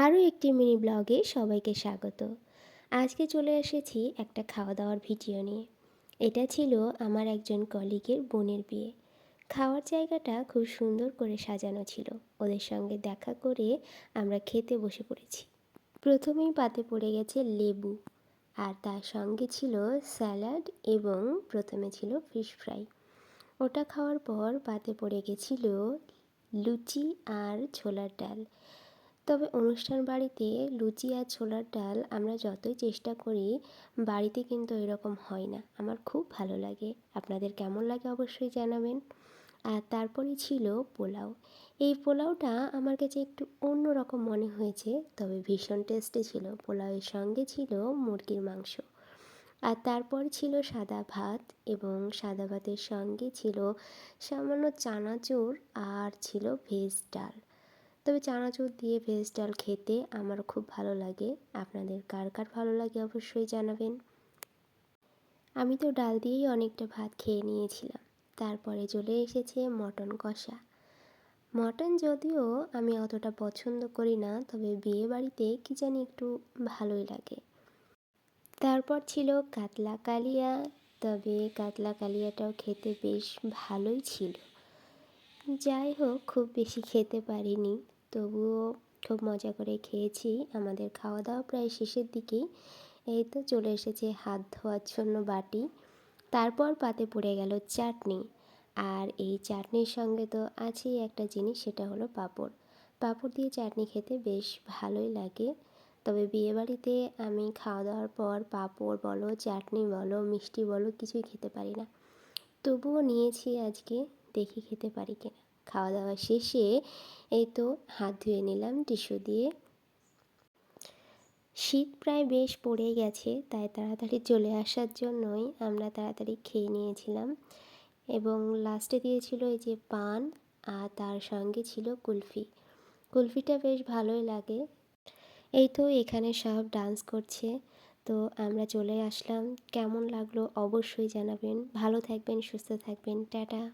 আরও একটি মিনি ব্লগে সবাইকে স্বাগত। আজকে চলে এসেছি একটা খাওয়া দাওয়ার ভিডিও নিয়ে। এটা ছিল আমার একজন কলিগের বোনের বিয়ে। খাওয়ার জায়গাটা খুব সুন্দর করে সাজানো ছিল। ওদের সঙ্গে দেখা করে আমরা খেতে বসে পড়েছি। প্রথমেই পাতে পড়ে গেছে লেবু, আর তার সঙ্গে ছিল স্যালাড এবং প্রথমে ছিল ফিশ ফ্রাই। ওটা খাওয়ার পর পাতে পড়ে গেছিল লুচি আর ছোলার ডাল। তবে অনুষ্ঠান বাড়িতে লুচি আর ছোলার ডাল আমরা যতই চেষ্টা করি, বাড়িতে কিন্তু এরকম হয় না। আমার খুব ভালো লাগে। আপনাদের কেমন লাগে অবশ্যই জানাবেন। আর তারপরে ছিল পোলাও। এই পোলাওটা আমার কাছে একটু অন্যরকম মনে হয়েছে, তবে ভীষণ টেস্টি ছিল। পোলাওয়ের সঙ্গে ছিল মুরগির মাংস। আর তারপর ছিল সাদা ভাত, এবং সাদা ভাতের সঙ্গে ছিল সামান্য চানাচুর আর ছিল ভেজ ডাল। তবে চানাচুর দিয়ে ভেজ ডাল খেতে আমার খুব ভালো লাগে। আপনাদের কার কার ভালো লাগে অবশ্যই জানাবেন। আমি তো ডাল দিয়েই অনেকটা ভাত খেয়ে নিয়েছিলাম। তারপরে চলে এসেছে মটন কষা। মটন যদিও আমি অতটা পছন্দ করি না, তবে বিয়ে বাড়িতে কি জানি একটু ভালোই লাগে। তারপর ছিল কাতলা কালিয়া। তবে কাতলা কালিয়াটাও খেতে বেশ ভালোই ছিল। যাই হোক, খুব বেশি খেতে পারিনি, তবুও খুব মজা করে খেয়েছি। আমাদের খাওয়া দাওয়া প্রায় শেষের দিকেই। এই তো চলে এসেছে হাত ধোয়ার জন্য বাটি। তারপর পাতে পড়ে গেল চাটনি। আর এই চাটনির সঙ্গে তো আছেই একটা জিনিস, সেটা হলো পাঁপড়। পাঁপড় দিয়ে চাটনি খেতে বেশ ভালোই লাগে। তবে বিয়েবাড়িতে আমি খাওয়া দাওয়ার পর পাঁপড় বলো, চাটনি বলো, মিষ্টি বলো, কিছুই খেতে পারি না। তবুও নিয়েছি আজকে, দেখি খেতে পারি কিনা। খাওয়া দাওয়া শেষে এই তো হাত ধুয়ে নিলাম টিস্যু দিয়ে। শীত প্রায় বেশ পড়ে গেছে, তাই তাড়াতাড়ি চলে আসার জন্যই আমরা তাড়াতাড়ি খেয়ে নিয়েছিলাম। এবং লাস্টে দিয়েছিল এই যে পান, আর তার সঙ্গে ছিল কুলফি। কুলফিটা বেশ ভালোই লাগে। এই তো এখানে সব ডান্স করছে। তো আমরা চলে আসলাম। কেমন লাগলো অবশ্যই জানাবেন। ভালো থাকবেন, সুস্থ থাকবেন। টাটা।